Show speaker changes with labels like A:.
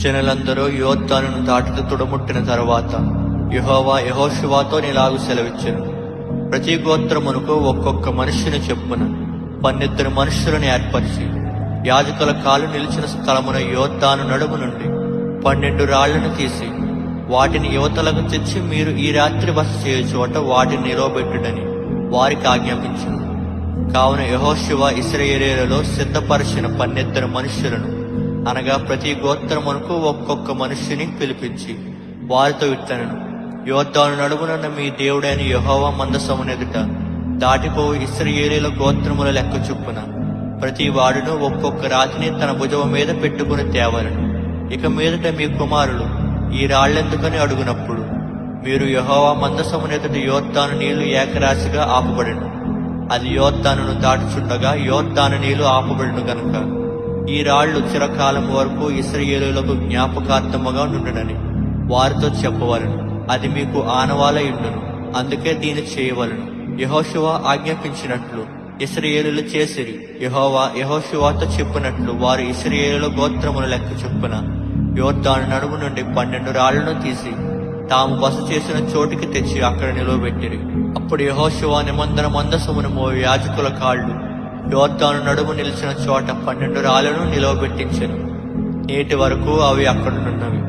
A: జనులందరూ యోర్దానును దాటుతూ తుడముట్టిన తరువాత యెహోవా యెహోషువతో ఇలాగు సెలవిచ్చెను. ప్రతి గోత్రమునకు ఒక్కొక్క మనుష్యుని చెప్పున 12 మనుష్యులను ఏర్పరిచి యాజకుల కాలు నిలిచిన స్థలమున యోర్దాను నడుము నుండి 12 రాళ్లను తీసి వాటిని యువతలకు తెచ్చి మీరు ఈ రాత్రి బస చేయు చోట వాటిని నిలవబెట్టుడని వారికి ఆజ్ఞాపించును. కావున యెహోషువ ఇశ్రాయేలీయులలో సిద్ధపరచిన 12 మనుష్యులను అనగా ప్రతి గోత్రమునకు ఒక్కొక్క మనుష్యుని పిలిపించి వారితో ఇట్లనెను. యోర్దాను నడుమునున్న మీ దేవుడైన యెహోవా మందసమునెదుట దాటిపోవు ఇశ్రాయేలీయుల గోత్రముల లెక్క చొప్పున ప్రతి వాడును ఒక్కొక్క రాతిని తన భుజము మీద పెట్టుకుని తేవలను. ఇక మీదట మీ కుమారులు ఈ రాళ్లెందుకని అడుగునప్పుడు మీరు యెహోవా మందసమునెదుట యోర్దాను నీళ్లు ఏకరాశిగా ఆపబడెను. అది యోర్దానును దాటుచుండగా యోర్దాను నీళ్లు ఆపబడిను గనుక ఈ రాళ్లు చిరకాలం వరకు ఇశ్రాయేలీయులకు జ్ఞాపకార్థముగా నుండునని వారితో చెప్పవలను. అది మీకు ఆనవాలై ఉండును. అందుకే దీన్ని చేయవలను. యెహోషువ ఆజ్ఞాపించినట్లు ఇశ్రాయేలీయులు చేసిరి. యెహోవా యెహోషువతో చెప్పినట్లు వారు ఇశ్రాయేలీయుల గోత్రముల లెక్క చొప్పున యోర్దాను నడుము నుండి 12 రాళ్లను తీసి తాము బస చేసిన చోటికి తెచ్చి అక్కడ నిలవబెట్టిరి. అప్పుడు యెహోషువ నిబంధన మందసమును మోయు యాజకుల కాళ్లు యోర్దాను నడుము నిలిచిన చోట 12 రాళ్లను నిలవబెట్టించెను. నేటి వరకు అవి అక్కడున్నవి.